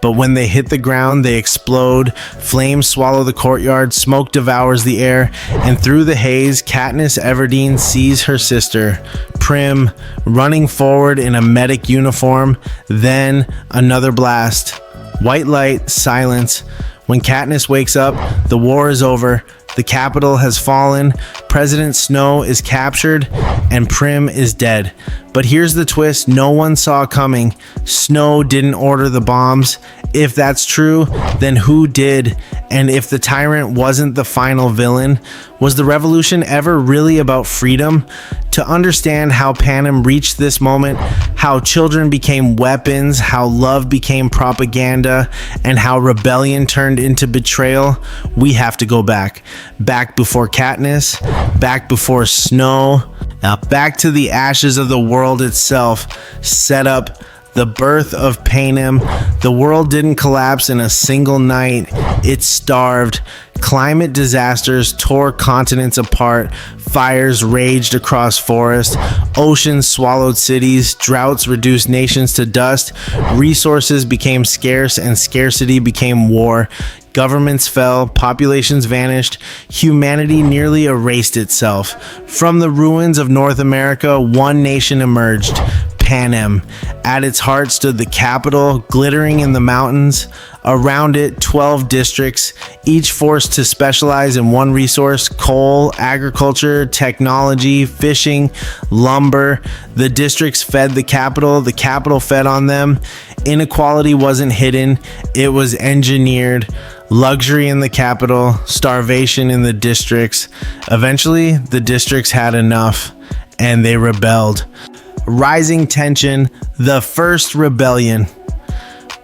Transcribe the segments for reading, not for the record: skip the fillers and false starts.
but when they hit the ground, they explode. Flames swallow the courtyard, smoke devours the air, and through the haze, Katniss Everdeen sees her sister, Prim, running forward in a medic uniform. Then another blast. White light, silence. When Katniss wakes up, the war is over. The Capitol has fallen, President Snow is captured, and Prim is dead. But here's the twist no one saw coming. Snow didn't order the bombs. If that's true, then who did? And if the tyrant wasn't the final villain, was the revolution ever really about freedom? To understand how Panem reached this moment, how children became weapons, how love became propaganda, and how rebellion turned into betrayal, we have to go back. Back before Katniss, back before Snow, back to the ashes of the world itself, set up the birth of Panem. The world didn't collapse in a single night. It starved. Climate disasters tore continents apart. Fires raged across forests. Oceans swallowed cities. Droughts reduced nations to dust. Resources became scarce and scarcity became war. Governments fell, populations vanished, humanity nearly erased itself. From the ruins of North America, one nation emerged, Panem. At its heart stood the capital, glittering in the mountains. Around it, 12 districts, each forced to specialize in one resource: coal, agriculture, technology, fishing, lumber. The districts fed the capital fed on them. Inequality wasn't hidden, it was engineered. Luxury in the capital, starvation in the districts. Eventually, the districts had enough, and they rebelled. Rising tension, the First Rebellion.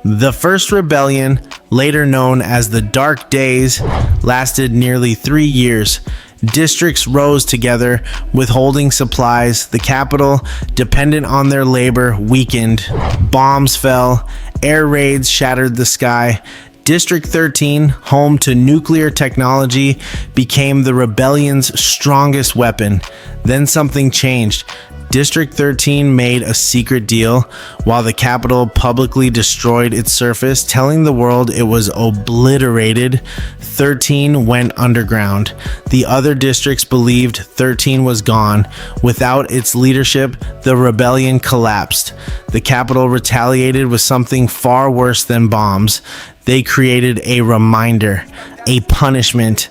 The First Rebellion, later known as the Dark Days, lasted nearly 3 years. Districts rose together, withholding supplies. The capital, dependent on their labor, weakened. Bombs fell. Air raids shattered the sky. District 13, home to nuclear technology, became the rebellion's strongest weapon. Then something changed. District 13 made a secret deal while the capital publicly destroyed its surface, telling the world it was obliterated. 13 went underground. The other districts believed 13 was gone. Without its leadership, the rebellion collapsed. The capital retaliated with something far worse than bombs. They created a reminder, a punishment.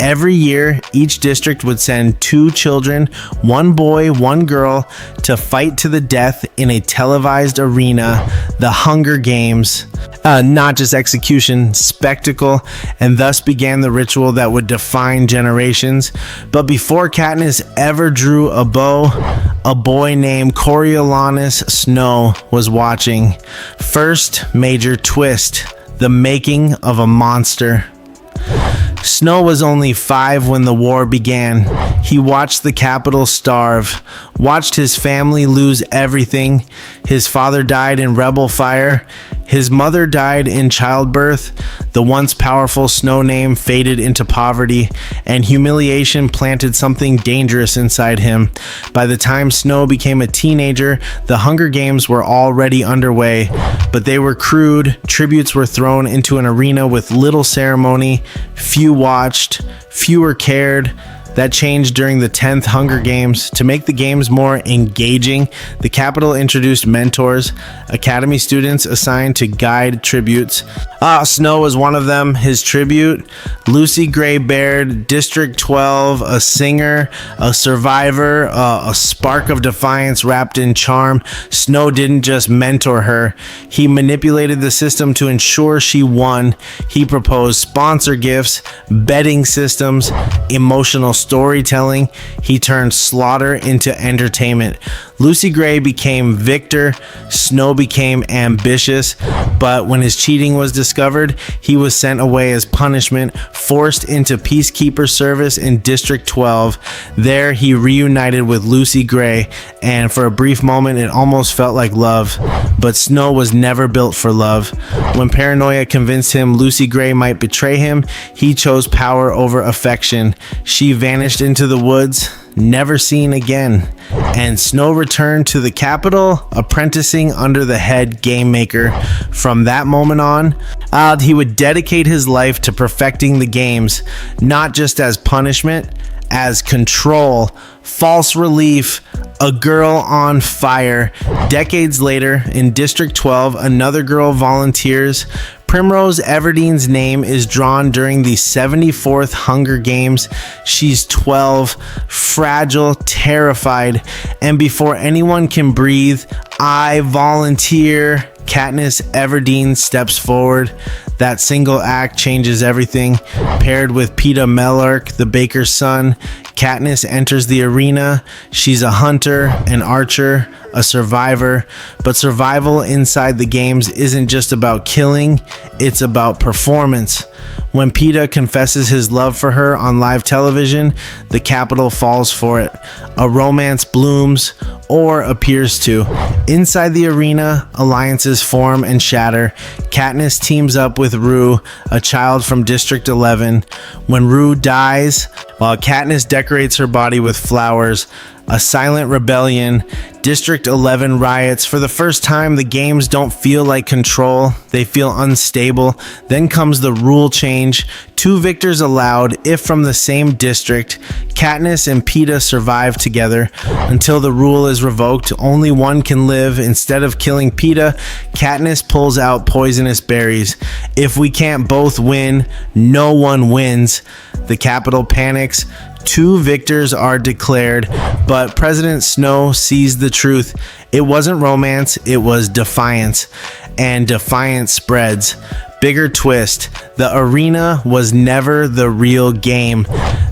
Every year, each district would send 2 children, 1 boy, 1 girl, to fight to the death in a televised arena, the Hunger Games. Not just execution, spectacle, and thus began the ritual that would define generations. But before Katniss ever drew a bow, a boy named Coriolanus Snow was watching. First major twist, the making of a monster. Snow was only 5 when the war began. He watched the capital starve, watched his family lose everything. His father died in rebel fire. His mother died in childbirth. The once powerful Snow name faded into poverty, and humiliation planted something dangerous inside him. By the time Snow became a teenager, the Hunger Games were already underway, but they were crude. Tributes were thrown into an arena with little ceremony. Few watched, fewer cared. That changed during the 10th Hunger Games. To make the games more engaging, the Capitol introduced mentors, Academy students assigned to guide tributes. Snow was one of them. His tribute, Lucy Gray Baird, District 12, a singer, a survivor, a spark of defiance wrapped in charm. Snow didn't just mentor her, he manipulated the system to ensure she won. He proposed sponsor gifts, betting systems, emotional storytelling. He turned slaughter into entertainment. Lucy Gray became victor, Snow became ambitious, but when his cheating was discovered, he was sent away as punishment, forced into peacekeeper service in District 12. There, he reunited with Lucy Gray, and for a brief moment, it almost felt like love. But Snow was never built for love. When paranoia convinced him Lucy Gray might betray him, he chose power over affection. She vanished into the woods, never seen again. And Snow returned to the capital, apprenticing under the head game maker. From that moment on, he would dedicate his life to perfecting the games, not just as punishment, as control, false relief, a girl on fire. Decades later, in District 12, another girl volunteers. Primrose Everdene's name is drawn during the 74th Hunger Games. She's 12, fragile, terrified, and before anyone can breathe, I volunteer. Katniss Everdeen steps forward. That single act changes everything. Paired with Peeta Mellark, the baker's son, Katniss enters the arena. She's a hunter, an archer, a survivor, but survival inside the games isn't just about killing, it's about performance. When Peeta confesses his love for her on live television, the Capitol falls for it. A romance blooms, or appears to. Inside the arena, alliances form and shatter. Katniss teams up with Rue, a child from District 11. When Rue dies, while Katniss decorates her body with flowers, a silent rebellion. District 11 riots. For the first time, the games don't feel like control. They feel unstable. Then comes the rule change. 2 victors allowed, if from the same district. Katniss and Peeta survive together. Until the rule is revoked, only one can live. Instead of killing Peeta, Katniss pulls out poisonous berries. If we can't both win, no one wins. The Capitol panics. 2 victors are declared, but President Snow sees the truth. It wasn't romance, it was defiance. And defiance spreads. Bigger twist, the arena was never the real game.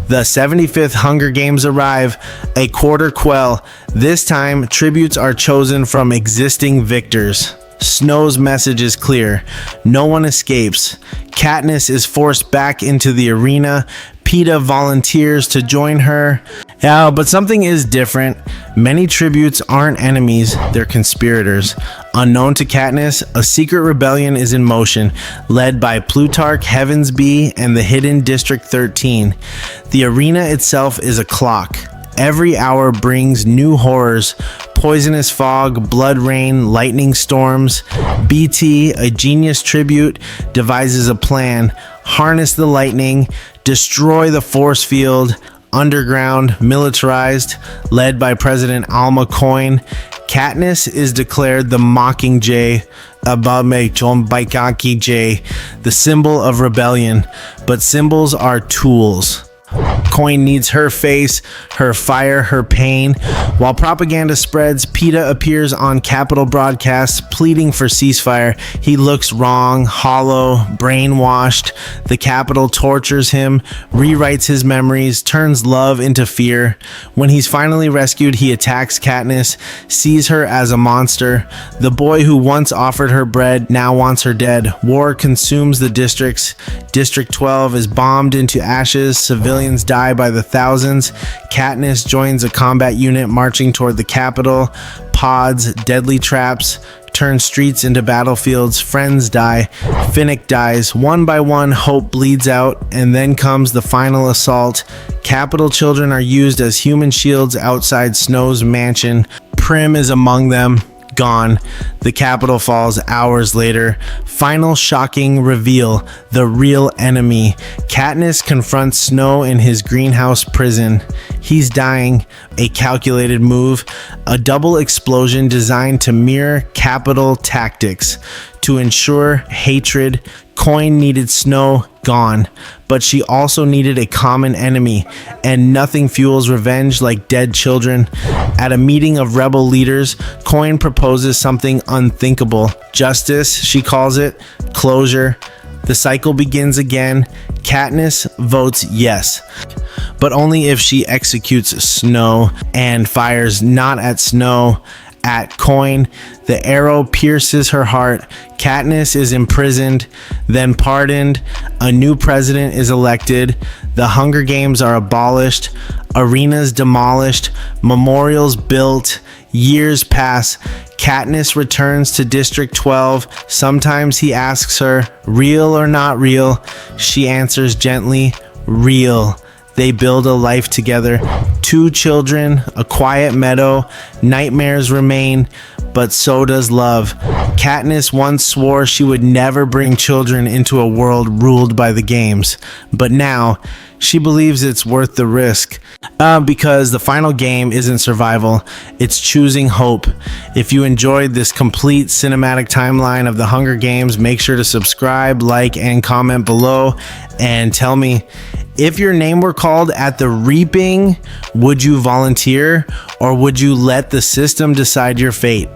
The 75th Hunger Games arrive, a quarter quell. This time, tributes are chosen from existing victors. Snow's message is clear. No one escapes. Katniss is forced back into the arena. Peeta volunteers to join her. But something is different. Many tributes aren't enemies, they're conspirators. Unknown to Katniss, a secret rebellion is in motion, led by Plutarch Heavensbee and the hidden District 13. The arena itself is a clock. Every hour brings new horrors. Poisonous fog, blood rain, lightning storms. BT, a genius tribute, devises a plan. Harness the lightning, destroy the force field. Underground, militarized, led by President Alma Coin. Katniss is declared the Mockingjay, Abame Chombaikaki J, the symbol of rebellion. But symbols are tools. Coin needs her face, her fire, her pain. While propaganda spreads, Peeta appears on Capitol broadcasts pleading for ceasefire. He looks wrong, hollow, brainwashed. The Capitol tortures him, rewrites his memories, turns love into fear. When he's finally rescued, he attacks Katniss, sees her as a monster. The boy who once offered her bread now wants her dead. War consumes the districts. District 12 is bombed into ashes. Civilians die by the thousands. Katniss joins a combat unit marching toward the Capitol. Pods, deadly traps, turn streets into battlefields. Friends die. Finnick dies. One by one, hope bleeds out, and then comes the final assault. Capitol children are used as human shields outside Snow's mansion. Prim is among them. Gone. The Capitol falls hours later. Final shocking reveal. The real enemy. Katniss confronts Snow in his greenhouse prison. He's dying. A calculated move. A double explosion designed to mirror Capitol tactics. To ensure hatred, Coin needed Snow gone, but she also needed a common enemy, and nothing fuels revenge like dead children. At a meeting of rebel leaders, Coin proposes something unthinkable. Justice, she calls it. Closure. The cycle begins again. Katniss votes yes, but only if she executes Snow and fires not at Snow, at Coin. The arrow pierces her heart. Katniss is imprisoned, then pardoned. A new president is elected. The Hunger Games are abolished. Arenas demolished. Memorials built. Years pass. Katniss returns to District 12. Sometimes he asks her, real or not real? She answers gently, real. They build a life together. 2 children, a quiet meadow, nightmares remain, but so does love. Katniss once swore she would never bring children into a world ruled by the games, but now she believes it's worth the risk. Because the final game isn't survival, it's choosing hope. If you enjoyed this complete cinematic timeline of the Hunger Games, make sure to subscribe, like, and comment below, and tell me, if your name were called at the reaping, would you volunteer, or would you let the system decide your fate?